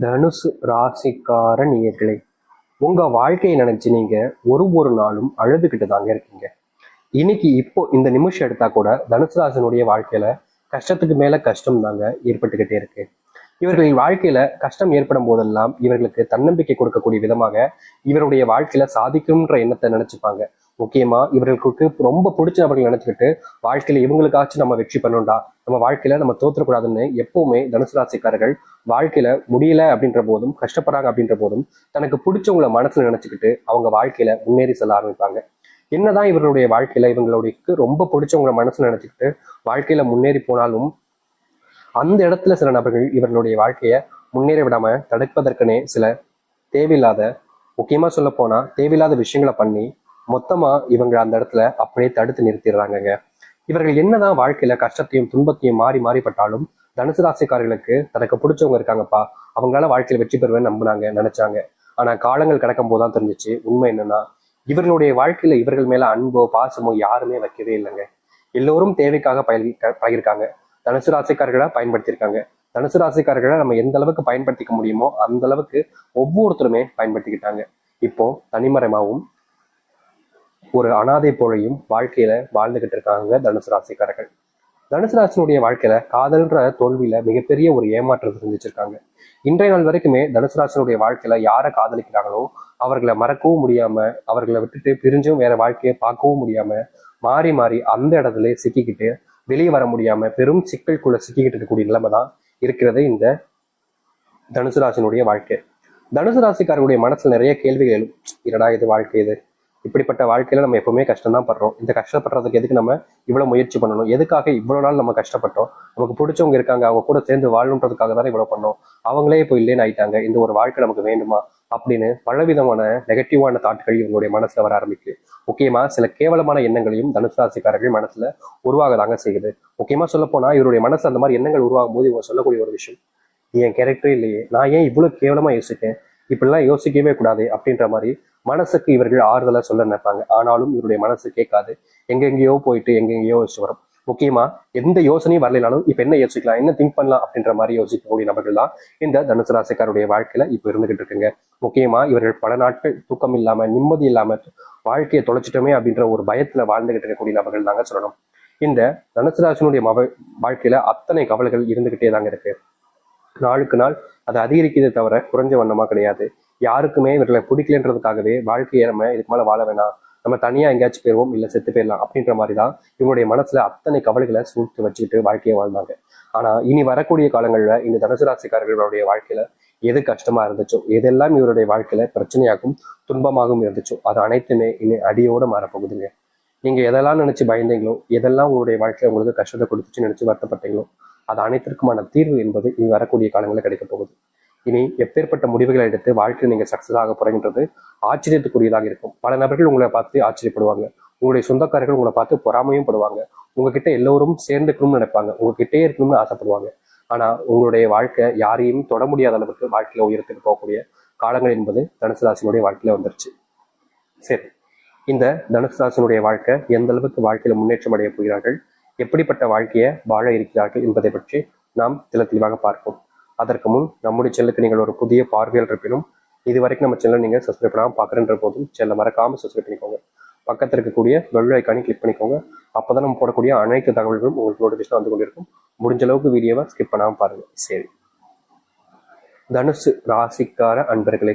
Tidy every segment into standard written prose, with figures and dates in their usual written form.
தனுசு ராசிக்கார நேயர்களே, உங்க வாழ்க்கையை நினைச்சு நீங்க ஒரு நாளும் அழுதுகிட்டு தாங்க இருக்கீங்க. இன்னைக்கு இப்போ இந்த நிமிஷம் எடுத்தா கூட தனுசு ராசினுடைய வாழ்க்கையில கஷ்டத்துக்கு மேல கஷ்டம் தாங்க ஏற்பட்டுக்கிட்டே இருக்கு. இவர்களின் வாழ்க்கையில கஷ்டம் ஏற்படும் போதெல்லாம் இவர்களுக்கு தன்னம்பிக்கை கொடுக்கக்கூடிய விதமாக இவருடைய வாழ்க்கையில சாதிக்கும்ன்ற எண்ணத்தை நினைச்சுப்பாங்க. முக்கியமா இவர்களுக்கு ரொம்ப பிடிச்ச நபர்கள் நினைச்சுக்கிட்டு வாழ்க்கையில இவங்களுக்காச்சும் நம்ம வெற்றி பண்ணணும்டா, நம்ம வாழ்க்கையில நம்ம தோற்றக்கூடாதுன்னு எப்பவுமே தனுசு ராசிக்காரர்கள் வாழ்க்கையில முடியல அப்படின்ற போதும் கஷ்டப்படுறாங்க அப்படின்ற போதும் தனக்கு பிடிச்சவங்கள மனசுல நினைச்சுக்கிட்டு அவங்க வாழ்க்கையில முன்னேறி செல்ல ஆரம்பிப்பாங்க. என்னதான் இவர்களுடைய வாழ்க்கையில இவங்களுக்கு ரொம்ப பிடிச்சவங்கள மனசுல நினைச்சுக்கிட்டு வாழ்க்கையில முன்னேறி போனாலும் அந்த இடத்துல சில நபர்கள் இவர்களுடைய வாழ்க்கையை முன்னேற விடாம தடுப்பதற்குனே சில தேவையில்லாத, முக்கியமா சொல்ல போனா தேவையில்லாத விஷயங்களை பண்ணி மொத்தமா இவங்க அந்த இடத்துல அப்படியே தடுத்து நிறுத்திடுறாங்கங்க. இவர்கள் என்னதான் வாழ்க்கையில கஷ்டத்தையும் துன்பத்தையும் மாறி மாறிப்பட்டாலும் தனுசு ராசிக்காரர்களுக்கு தனக்கு பிடிச்சவங்க இருக்காங்கப்பா, அவங்களால வாழ்க்கையில வெற்றி பெறுவேன்னு நம்பினாங்க, நினைச்சாங்க. ஆனா காலங்கள் கடக்கும் போதுதான் தெரிஞ்சிச்சு உண்மை என்னன்னா, இவர்களுடைய வாழ்க்கையில இவர்கள் மேல அன்போ பாசமோ யாருமே வைக்கவே இல்லைங்க. எல்லோரும் தேவைக்காக பழகிருக்காங்க. தனுசு ராசிக்காரர்களை பயன்படுத்தியிருக்காங்க. தனுசு ராசிக்காரர்களை நம்ம எந்த அளவுக்கு பயன்படுத்திக்க முடியுமோ அந்த அளவுக்கு ஒவ்வொருத்தருமே பயன்படுத்திக்கிட்டாங்க. இப்போ தனிமரமாகவும் ஒரு அனாதை போலையும் வாழ்க்கையில வாழ்ந்துகிட்டு இருக்காங்க தனுசு ராசிக்காரர்கள். தனுசு ராசினுடைய வாழ்க்கையில காதல்ன்ற தோல்வியில மிகப்பெரிய ஒரு ஏமாற்றத்தை சந்திச்சிருக்காங்க. இன்றைய நாள் வரைக்குமே தனுசு ராசினுடைய வாழ்க்கையில யாரை காதலிக்கிறாங்களோ அவர்களை மறக்கவும் முடியாம, அவர்களை விட்டுட்டு பிரிஞ்சும் வேற வாழ்க்கையை பார்க்கவும் முடியாம மாறி மாறி அந்த இடத்துல சிக்கிக்கிட்டு வெளியே வர முடியாம பெரும் சிக்கலுக்குள்ள சிக்கிக்கிட்டு இருக்கக்கூடிய நிலைமை தான் இருக்கிறது இந்த தனுசு ராசினுடைய வாழ்க்கை. தனுசு ராசிக்காரருடைய மனசுல நிறைய கேள்விகள் எழும். இரடா இது வாழ்க்கை, இது இப்படிப்பட்ட வாழ்க்கையில நம்ம எப்பவுமே கஷ்டம் தான் படுறோம். இந்த கஷ்டப்படுறதுக்கு எதுக்கு நம்ம இவ்வளவு முயற்சி பண்ணணும், எதுக்காக இவ்வளவு நாள் நம்ம கஷ்டப்பட்டோம், நமக்கு பிடிச்சவங்க இருக்காங்க அவங்க கூட சேர்ந்து வாழணுன்றதுக்காக தானே இவ்வளவு பண்ணோம், அவங்களே இப்போ இல்லைன்னு ஆயிட்டாங்க, இந்த ஒரு வாழ்க்கை நமக்கு வேண்டுமா அப்படின்னு பலவிதமான நெகட்டிவான தாட்கள் இவங்களுடைய மனசுல வர ஆரம்பிக்குது. முக்கியமா சில கேவலமான எண்ணங்களையும் தனுசு ராசிக்காரர்கள் மனசுல உருவாகதாங்க செய்யுது. முக்கியமா சொல்ல போனா இவருடைய மனசு அந்த மாதிரி எண்ணங்கள் உருவாகும் போது இவங்க சொல்லக்கூடிய ஒரு விஷயம், என் கேரக்டரே இல்லையே, நான் ஏன் இவ்வளவு கேவலமா யோசிச்சேன், இப்படிலாம் யோசிக்கவே கூடாது அப்படின்ற மாதிரி மனசுக்கு இவர்கள் ஆறுதலா சொல்ல நினைப்பாங்க. ஆனாலும் இவருடைய மனசு கேட்காது, எங்கெங்கேயோ போயிட்டு எங்கெங்கேயோ யோசிச்சு வரும். முக்கியமா எந்த யோசனையும் வரலைனாலும் இப்ப என்ன யோசிக்கலாம், என்ன திங்க் பண்ணலாம் அப்படின்ற மாதிரி யோசிக்கக்கூடிய நபர்கள் தான் இந்த தனுசு ராசிக்காருடைய வாழ்க்கையில இப்ப இருந்துகிட்டு இருக்குங்க. முக்கியமா இவர்கள் பல நாட்கள் தூக்கம் இல்லாம நிம்மதி இல்லாம வாழ்க்கையை தொலைச்சிட்டோமே அப்படின்ற ஒரு பயத்துல வாழ்ந்துகிட்டு இருக்கக்கூடிய நபர்கள் தாங்க சொல்லணும். இந்த தனுசு ராசினுடைய வாழ்க்கையில அத்தனை கவலைகள் இருந்துகிட்டே தாங்க இருக்கு. நாளுக்கு நாள் அது அதிகரிக்கிறதே தவிர குறைஞ்ச வண்ணமா கிடையாது. யாருக்குமே இவர்களை பிடிக்கலன்றதுக்காகவே வாழ்க்கையை நம்ம இதுக்கு மேல வாழ வேணாம், நம்ம தனியா எங்கேயாச்சும் போயிருவோம், இல்ல செத்து போயிடலாம் அப்படின்ற மாதிரி தான் இவங்களுடைய மனசுல அத்தனை கவலைகளை சூழ்த்து வச்சுக்கிட்டு வாழ்க்கையை வாழ்ந்தாங்க. ஆனா இனி வரக்கூடிய காலங்கள்ல இந்த தனுசு ராசிக்காரர்களுடைய வாழ்க்கையில எது கஷ்டமா இருந்துச்சோ, எதெல்லாம் இவருடைய வாழ்க்கையில பிரச்சனையாகவும் துன்பமாகவும் இருந்துச்சோ அது அனைத்துமே இனி அடியோட மாறப்போகுதுங்க. நீங்க எதெல்லாம் நினைச்சு பயந்தீங்களோ, எதெல்லாம் உங்களுடைய வாழ்க்கையில உங்களுக்கு கஷ்டத்தை கொடுத்துச்சு நினைச்சு வருத்தப்பட்டீங்களோ அது அனைத்திற்குமான தீர்வு என்பது இனி வரக்கூடிய காலங்களில் கிடைக்க போகுது. இனி எப்பேற்பட்ட முடிவுகளை எடுத்து வாழ்க்கையில் நீங்க சக்சஸ் ஆக போறீங்கன்றது ஆச்சரியத்துக்குரியதாக இருக்கும். பல நபர்கள் உங்களை பார்த்து ஆச்சரியப்படுவாங்க, உங்களுடைய சொந்தக்காரர்கள் உங்களை பார்த்து பொறாமையும் படுவாங்க, உங்ககிட்ட எல்லோரும் சேர்ந்துக்கணும்னு நினைப்பாங்க, உங்ககிட்டே இருக்கணும்னு ஆசைப்படுவாங்க. ஆனா உங்களுடைய வாழ்க்கை யாரையும் தொட முடியாத அளவுக்கு வாழ்க்கையில உயரத்துக்கு போகக்கூடிய காலங்கள் என்பது தனுசு ராசினுடைய வாழ்க்கையில வந்துருச்சு. சரி, இந்த தனுசு ராசினுடைய வாழ்க்கை எந்த அளவுக்கு வாழ்க்கையில முன்னேற்றம் அடைய போகிறார்கள், எப்படிப்பட்ட வாழ்க்கையை வாழ இருக்கிறார்கள் என்பதை பற்றி நாம் தெளிவாக பார்ப்போம். அதற்கு முன் நம்முடைய சேனலுக்கு நீங்கள் ஒரு புதிய பார்வையாளர் இருப்பினும் இது வரைக்கும் நம்ம சேனல் நீங்க சப்ஸ்கிரைப் பண்ணாமல் பார்க்குறன்ற போதும் சேனலை மறக்காம சப்ஸ்கிரைப் பண்ணிக்கோங்க. பக்கத்தில் இருக்கக்கூடிய பெல் ஐக்கானை கிளிக் பண்ணிக்கோங்க. அப்போதான் நம்ம போடக்கூடிய அனைத்து தகவல்களும் உங்களுக்கு நோட்டிஃபிகேஷன் வந்து கொண்டிருக்கும். முடிஞ்ச அளவுக்கு வீடியோவை ஸ்கிப் பண்ணாமல் பாருங்க. சரி, தனுசு ராசிக்கார அன்பர்களே,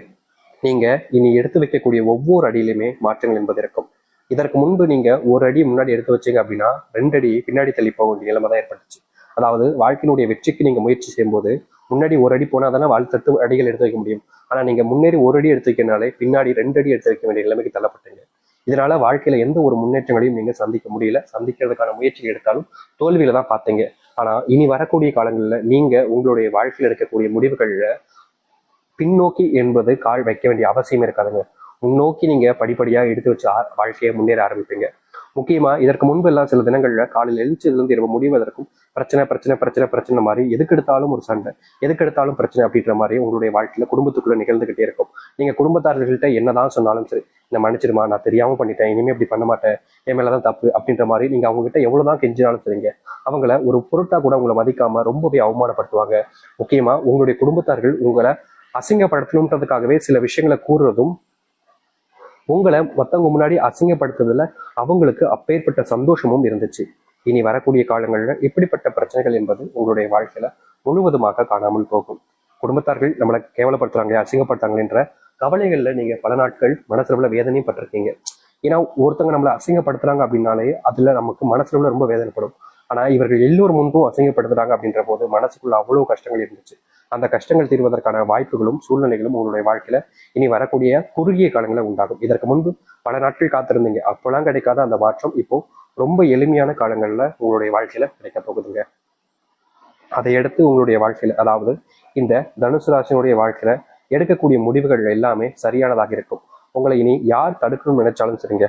நீங்க இனி எடுத்து வைக்கக்கூடிய ஒவ்வொரு அடியிலுமே மாற்றங்கள் என்பது இருக்கும். இதற்கு முன்பு நீங்க ஒரு அடி முன்னாடி எடுத்து வச்சீங்க அப்படின்னா 2 அடி பின்னாடி தள்ளி போக வேண்டிய நிலைமை தான் ஏற்பட்டுச்சு. அதாவது வாழ்க்கையினுடைய வெற்றிக்கு நீங்க முயற்சி செய்யும்போது முன்னாடி ஒரு அடி போனா தானே வாழ்த்தட்டு அடிகள் எடுத்து வைக்க முடியும். ஆனா நீங்க முன்னேறி ஒரு அடி எடுத்து வைக்கிறனாலே பின்னாடி 2 அடி எடுத்து வைக்க வேண்டிய நிலைமைக்கு தள்ளப்பட்டீங்க. இதனால வாழ்க்கையில எந்த ஒரு முன்னேற்றங்களையும் நீங்க சந்திக்க முடியல, சந்திக்கிறதுக்கான முயற்சிகள் எடுத்தாலும் தோல்வியில தான் பார்த்தீங்க. ஆனா இனி வரக்கூடிய காலங்களில் நீங்க உங்களுடைய வாழ்க்கையில் எடுக்கக்கூடிய முடிவுகள்ல பின்னோக்கி என்பது கால் வைக்க வேண்டிய அவசியம் இருக்காதுங்க. முன்னோக்கி நீங்க படிப்படியா எடுத்து வச்சு வாழ்க்கையை முன்னேற ஆரம்பிப்பீங்க. முக்கியமா இதற்கு முன்பு எல்லாம் சில தினங்கள்ல காலையில் எழுந்ததுலேருந்து இரவு முடிவதற்கும் பிரச்சனை பிரச்சனை பிரச்சனை பிரச்சனை மாதிரி எதுக்கு எடுத்தாலும் ஒரு சண்டை, எதுக்கு எடுத்தாலும் பிரச்சனை அப்படின்ற மாதிரி உங்களுடைய வாழ்க்கையில குடும்பத்துக்குள்ள நிகழ்ந்துகிட்டே இருக்கும். நீங்க குடும்பத்தார்கள்ட்ட என்னதான் சொன்னாலும் சரி, இந்த மன்னிச்சிருமா, நான் தெரியாம பண்ணிட்டேன், இனிமே இப்படி பண்ண மாட்டேன், என் மேலதான் தப்பு அப்படின்ற மாதிரி நீங்க அவங்க கிட்ட எவ்வளவுதான் கெஞ்சினாலும் சரிங்க, அவங்கள ஒரு பொருட்டா கூட உங்களை மதிக்காம ரொம்பவே அவமானப்படுத்துவாங்க. முக்கியமா உங்களுடைய குடும்பத்தார்கள் உங்களை அசிங்கப்படுத்தணுன்றதுக்காகவே சில விஷயங்களை கூறுறதும், உங்களை மத்தவங்க முன்னாடி அசிங்கப்படுத்துறதுல அவங்களுக்கு அப்பேற்பட்ட சந்தோஷமும் இருந்துச்சு. இனி வரக்கூடிய காலங்கள்ல இப்படிப்பட்ட பிரச்சனைகள் என்பது உங்களுடைய வாழ்க்கையில முழுவதுமாக காணாமல் போகும். குடும்பத்தார்கள் நம்மளை கேவலப்படுத்துறாங்க, அசிங்கப்படுத்தாங்க என்ற கவலைகள்ல நீங்க பல நாட்கள் மனசுல வேதனையும் பட்டிருக்கீங்க. ஏன்னா ஒருத்தவங்க நம்மளை அசிங்கப்படுத்துறாங்க அப்படின்னாலே அதுல நமக்கு மனசுல ரொம்ப வேதனைப்படும். ஆனா இவர்கள் எல்லோரும் முன்பும் அசிங்கப்படுத்துறாங்க அப்படின்ற போது மனசுக்குள்ள அவ்வளவு கஷ்டங்கள் இருந்துச்சு. அந்த கஷ்டங்கள் தீர்வதற்கான வாய்ப்புகளும் சூழ்நிலைகளும் உங்களுடைய வாழ்க்கையில இனி வரக்கூடிய குறுகிய காலங்களில் உண்டாகும். இதற்கு முன்பு பல நாட்கள் காத்திருந்தீங்க, அப்பெல்லாம் கிடைக்காத அந்த மாற்றம் இப்போ ரொம்ப எளிமையான காலங்கள்ல உங்களுடைய வாழ்க்கையில கிடைக்க போகுதுங்க. அதை எடுத்து உங்களுடைய வாழ்க்கையில, அதாவது இந்த தனுசு ராசியினுடைய வாழ்க்கையில எடுக்கக்கூடிய முடிவுகள் எல்லாமே சரியானதாக இருக்கும். உங்களை இனி யார் தடுக்கணும்னு நினைச்சாலும் சரிங்க,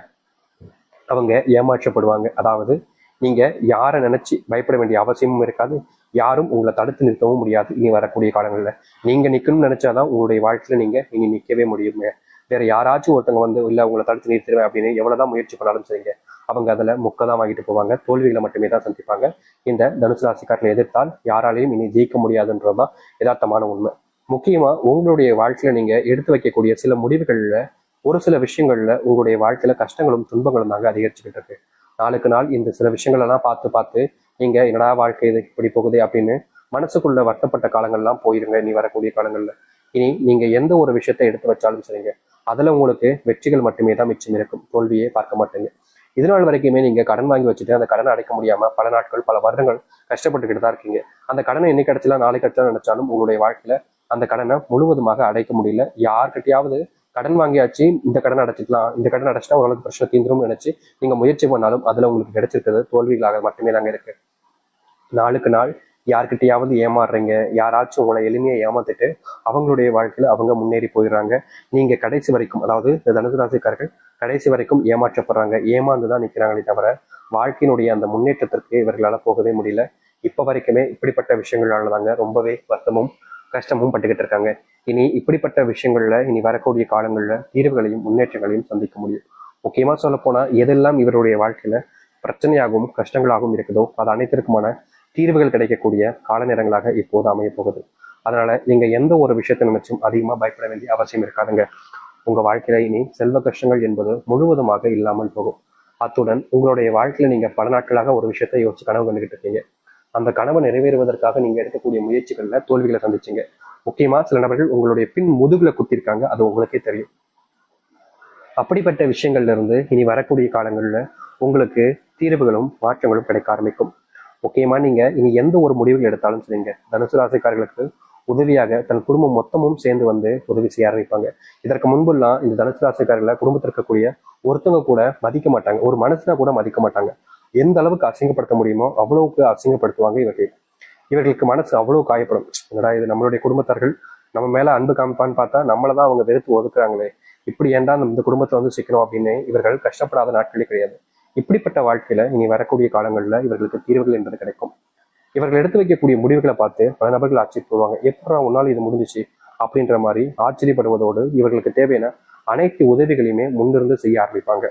அவங்க ஏமாற்றப்படுவாங்க. அதாவது நீங்க யாரை நினைச்சு பயப்பட வேண்டிய அவசியமும் இருக்காது, யாரும் உங்களை தடுத்து நிறுத்தவும் முடியாது. இனி வரக்கூடிய காலங்களில் நீங்க நிக்கணும்னு நினைச்சாதான் உங்களுடைய வாழ்க்கையில நீங்க இனி நிக்கவே முடியுங்க. வேற யாராச்சும் ஒருத்தவங்க வந்து இல்ல உங்களை தடுத்து நிறுத்திடுவேன் அப்படின்னு எவ்வளவுதான் முயற்சி பண்ணாலும் சரிங்க, அவங்க அதுல முக்கதான் வாங்கிட்டு போவாங்க, தோல்விகளை மட்டுமே தான் சந்திப்பாங்க. இந்த தனுசு ராசிக்காரனை எதிர்த்தால் யாராலையும் இனி ஜெயிக்க முடியாதுன்றதுதான் யதார்த்தமான உண்மை. முக்கியமா உங்களுடைய வாழ்க்கையில நீங்க எடுத்து வைக்கக்கூடிய சில முடிவுகள்ல ஒரு சில விஷயங்கள்ல உங்களுடைய வாழ்க்கையில கஷ்டங்களும் துன்பங்களும் தாங்க அதிகரிச்சுக்கிட்டு இருக்கு. நாளுக்கு நாள் இந்த சில விஷயங்கள் எல்லாம் பார்த்து பார்த்து நீங்க என்னடா வாழ்க்கை இது இப்படி போகுது அப்படின்னு மனசுக்குள்ள வருத்தப்பட்ட காலங்கள்லாம் போயிருங்க. இனி வரக்கூடிய காலங்கள்ல இனி நீங்க எந்த ஒரு விஷயத்த எடுத்து வச்சாலும் சரிங்க, அதுல உங்களுக்கு வெற்றிகள் மட்டுமே தான் மிச்சம் இருக்கும், தோல்வியே பார்க்க மாட்டீங்க. இதனால் வரைக்குமே நீங்க கடன் வாங்கி வச்சுட்டு அந்த கடனை அடைக்க முடியாம பல நாட்கள் பல வருடங்கள் கஷ்டப்பட்டுக்கிட்டு தான் இருக்கீங்க. அந்த கடனை என்னைக்கு கிடைச்சலாம் நாளைக்கு கிடைச்சலாம் நினைச்சாலும் உங்களுடைய வாழ்க்கையில அந்த கடனை முழுவதுமாக அடைக்க முடியல. யார்கிட்டயாவது கடன் வாங்கியாச்சு, இந்த கடன் அடைச்சிக்கலாம், இந்த கடன் அடைச்சிட்டா ஓரளவுக்கு பிரச்சனை தீந்துரும் நினைச்சு நீங்க முயற்சி பண்ணாலும் அதுல உங்களுக்கு கிடைச்சிருக்கிறது தோல்விகளாக மட்டுமே தாங்க இருக்கு. நாளுக்கு நாள் யார்கிட்டயாவது ஏமாறுறீங்க, யாராச்சும் உங்களை எளிமையை ஏமாத்திட்டு அவங்களுடைய வாழ்க்கையில அவங்க முன்னேறி போயிடுறாங்க. நீங்க கடைசி வரைக்கும், அதாவது இந்த தனுசு ராசிக்காரர்கள் கடைசி வரைக்கும் ஏமாற்றப்படுறாங்க, ஏமாந்துதான் நிக்கிறாங்களே தவிர வாழ்க்கையினுடைய அந்த முன்னேற்றத்திற்கு இவர்களால போகவே முடியல. இப்ப வரைக்குமே இப்படிப்பட்ட விஷயங்களால தாங்க ரொம்பவே வருத்தமும் கஷ்டமும் பட்டுக்கிட்டு இருக்காங்க. இனி இப்படிப்பட்ட விஷயங்கள்ல இனி வரக்கூடிய காலங்கள்ல தீர்வுகளையும் முன்னேற்றங்களையும் சந்திக்க முடியும். முக்கியமா சொல்ல போனா எதெல்லாம் இவருடைய வாழ்க்கையில பிரச்சனையாகவும் கஷ்டங்களாகவும் இருக்குதோ அது அனைத்திற்குமான தீர்வுகள் கிடைக்கக்கூடிய கால நேரங்களாக இப்போது அமைய போகுது. அதனால நீங்க எந்த ஒரு விஷயத்தை நினைச்சும் அதிகமா பயப்பட வேண்டிய அவசியம் இருக்காதுங்க. உங்க வாழ்க்கையில இனி செல்வ கஷ்டங்கள் என்பது முழுவதுமாக இல்லாமல் போகும். அத்துடன் உங்களுடைய வாழ்க்கையில நீங்க பல நாட்களாக ஒரு விஷயத்தை யோசிச்சு கனவு கண்டுகிட்டு இருக்கீங்க. அந்த கனவை நிறைவேறுவதற்காக நீங்க எடுக்கக்கூடிய முயற்சிகள்ல தோல்விகளை சந்திச்சீங்க. முக்கியமா சில நபர்கள் உங்களுடைய பின் முதுகுல குத்திருக்காங்க, அது உங்களுக்கே தெரியும். அப்படிப்பட்ட விஷயங்கள்ல இருந்து இனி வரக்கூடிய காலங்கள்ல உங்களுக்கு தீர்வுகளும் மாற்றங்களும் கிடைக்க ஆரம்பிக்கும். முக்கியமா நீங்க இனி எந்த ஒரு முடிவுகள் எடுத்தாலும் சரிங்க, தனுசு ராசிக்காரர்களுக்கு உதவியாக தன் குடும்பம் மொத்தமும் சேர்ந்து வந்து உதவி செய்ய ஆரம்பிப்பாங்க. இதற்கு முன்பெல்லாம் இந்த தனுசு ராசிக்காரர்களை குடும்பத்தில் இருக்கக்கூடிய ஒருத்தவங்க கூட மதிக்க மாட்டாங்க, ஒரு மனுஷனா கூட மதிக்க மாட்டாங்க. எந்த அளவுக்கு அசிங்கப்படுத்த முடியுமோ அவ்வளவுக்கு அசிங்கப்படுத்துவாங்க இவர்கள். இவர்களுக்கு மனசு அவ்வளவு காயப்படும். என்னடா இது நம்மளுடைய குடும்பத்தார்கள் நம்ம மேல அன்பு காமிப்பான்னு பார்த்தா நம்மளதான் அவங்க வெறுத்து ஒதுக்குறாங்களே, இப்படி ஏன்டா இந்த குடும்பத்தை வந்து சிக்கணும் அப்படின்னு இவர்கள் கஷ்டப்படாத நாட்களே கிடையாது. இப்படிப்பட்ட வாழ்க்கையில இனி வரக்கூடிய காலங்கள்ல இவர்களுக்கு தீர்வுகள் என்பது கிடைக்கும். இவர்கள் எடுத்து வைக்கக்கூடிய முடிவுகளை பார்த்து பல நபர்கள் ஆச்சரியப்படுவாங்க, எப்படா உன்னால இது முடிஞ்சிச்சு அப்படின்ற மாதிரி ஆச்சரியப்படுவதோடு இவர்களுக்கு தேவையான அனைத்து உதவிகளையுமே முன்னிருந்து செய்ய ஆரம்பிப்பாங்க.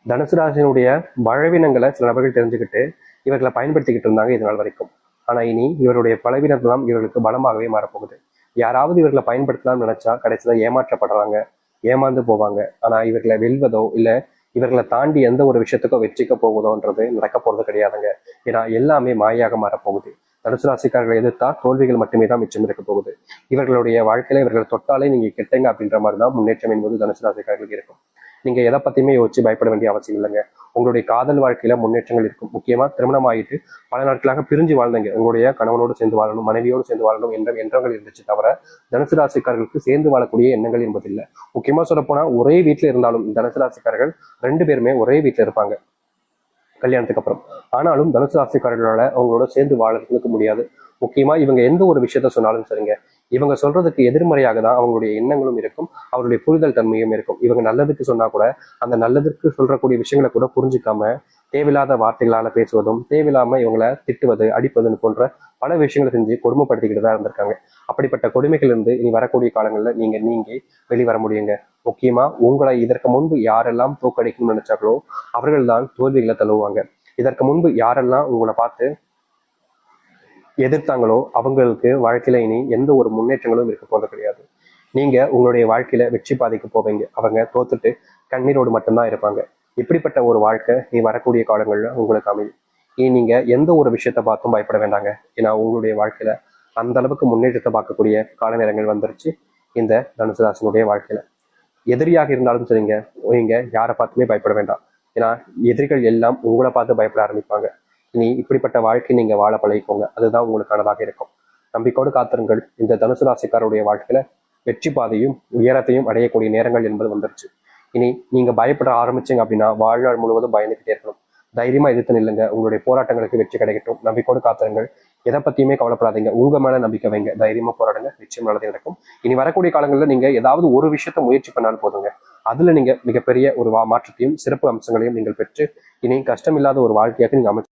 தனுசு ராசியினுடைய பலவீனங்களை சில நபர்கள் தெரிஞ்சுக்கிட்டு இவர்களை பயன்படுத்திக்கிட்டு இருந்தாங்க இது நாள் வரைக்கும். ஆனா இனி இவருடைய பலவீனத்தெல்லாம் இவர்களுக்கு பலமாகவே மாறப்போகுது. யாராவது இவர்களை பயன்படுத்தலாம்னு நினைச்சா கடைசியில ஏமாற்றப்படுறாங்க, ஏமாந்து போவாங்க. ஆனா இவர்களை வெல்வதோ இல்ல இவர்களை தாண்டி எந்த ஒரு விஷயத்துக்கோ வெற்றிக்க போகுதோன்றது நடக்க போறது கிடையாதுங்க. ஏன்னா எல்லாமே மாயாக மாறப்போகுது. தனுசு ராசிக்காரர்களை எதிர்த்தா தோல்விகள் மட்டுமே தான் மிச்சம் இருக்க போகுது. இவர்களுடைய வாழ்க்கையில இவர்கள் தொட்டாலே நீங்க கெட்டங்க அப்படின்ற மாதிரி தான் முன்னேற்றம் என்பது தனுசு ராசிக்காரர்களுக்கு இருக்கும். நீங்க எதை பத்தியுமே யோசிச்சு பயப்பட வேண்டிய அவசியம் இல்லைங்க. உங்களுடைய காதல் வாழ்க்கையில முன்னேற்றங்கள் இருக்கும். முக்கியமா திருமணம் ஆகிட்டு பல நாட்களாக பிரிஞ்சு வாழ்ந்தீங்க, உங்களுடைய கணவனோடு சேர்ந்து வாழணும், மனைவியோடு சேர்ந்து வாழணும் என்ற எண்ணங்கள் இருந்துச்சு தவிர தனுசு ராசிக்காரர்களுக்கு சேர்ந்து வாழக்கூடிய எண்ணங்கள் என்பது இல்லை. முக்கியமா சொல்ல போனா ஒரே வீட்டுல இருந்தாலும் தனுசு ராசிக்காரர்கள் 2 பேருமே ஒரே வீட்டுல இருப்பாங்க கல்யாணத்துக்கு அப்புறம். ஆனாலும் தனுசு ராசிக்காரர்களால அவங்களோட சேர்ந்து வாழறதுக்கு முடியாது. முக்கியமா இவங்க எந்த ஒரு விஷயத்த சொன்னாலும் சரிங்க, இவங்க சொல்றதுக்கு எதிர்மறையாக தான் அவங்களுடைய எண்ணங்களும் இருக்கும், அவருடைய புரிதல் தன்மையும் இருக்கும். இவங்க நல்லதுக்கு சொன்னா கூட அந்த நல்லதுக்கு சொல்றக்கூடிய விஷயங்களை கூட புரிஞ்சுக்காம தேவையில்லாத வார்த்தைகளால பேசுவதும், தேவையில்லாம இவங்களை திட்டுவது, அடிப்பதுன்னு போன்ற பல விஷயங்களை செஞ்சு கொடுமைப்படுத்திக்கிட்டு தான் இருந்திருக்காங்க. அப்படிப்பட்ட கொடுமைகள் இருந்து இனி வரக்கூடிய காலங்களில் நீங்க வெளிவர முடியுங்க. முக்கியமா உங்களை இதற்கு முன்பு யாரெல்லாம் தோற்கடிக்கணும்னு நினைச்சாங்களோ அவர்கள் தான் தோல்விகளை தழுவுவாங்க. இதற்கு முன்பு யாரெல்லாம் உங்களை பார்த்து எதிர்த்தாங்களோ அவங்களுக்கு வாழ்க்கையில இனி எந்த ஒரு முன்னேற்றங்களும் இருக்க போறது கிடையாது. நீங்க உங்களுடைய வாழ்க்கையில வெற்றி பாதைக்கு போவீங்க, அவங்க தோத்துட்டு கண்ணீரோடு மட்டும்தான் இருப்பாங்க. இப்படிப்பட்ட ஒரு வாழ்க்கை நீ வரக்கூடிய காலங்கள்ல உங்களுக்கு அமையும். இனி நீங்க எந்த ஒரு விஷயத்த பார்த்தும் பயப்பட வேண்டாங்க. ஏன்னா உங்களுடைய வாழ்க்கையில அந்த அளவுக்கு முன்னேற்றத்தை பார்க்கக்கூடிய கால நேரங்கள் வந்துருச்சு இந்த தனுசு ராசினுடைய வாழ்க்கையில. எதிரியாக இருந்தாலும் சரிங்க, நீங்க யாரை பார்த்துமே பயப்பட வேண்டாம். ஏன்னா எதிரிகள் எல்லாம் உங்களை பார்த்து பயப்பட ஆரம்பிப்பாங்க. இனி இப்படிப்பட்ட வாழ்க்கை நீங்க வாழ பழகிக்கோங்க, அதுதான் உங்களுக்கானதாக இருக்கும். நம்பிக்கையோடு காத்திருங்கள். இந்த தனுசு ராசிக்காரருடைய வாழ்க்கையில வெற்றி பாதையும் உயரத்தையும் அடையக்கூடிய நேரங்கள் என்பது வந்துருச்சு. இனி நீங்க பயப்பட ஆரம்பிச்சீங்க அப்படின்னா வாழ்நாள் முழுவதும் பயந்துகிட்டே இருக்கணும். தைரியமா எதிர்த்து நில்லுங்க. உங்களுடைய போராட்டங்களுக்கு வெற்றி கிடைக்கட்டும். நம்பிக்கையோடு காத்திருங்கள். எதை பத்தியுமே கவலைப்படாதீங்க. உங்க மேல நம்பிக்கை வைங்க. தைரியமா போராடுங்க. நிச்சயம் நல்லது நடக்கும். இனி வரக்கூடிய காலங்களில் நீங்க ஏதாவது ஒரு விஷயத்த முயற்சி பண்ணாலும் போதுங்க, அதுல நீங்க மிகப்பெரிய ஒரு மாற்றத்தையும் சிறப்பு அம்சங்களையும் நீங்கள் பெற்று இனி கஷ்டம் இல்லாத ஒரு வாழ்க்கையாக நீங்க அமைச்சு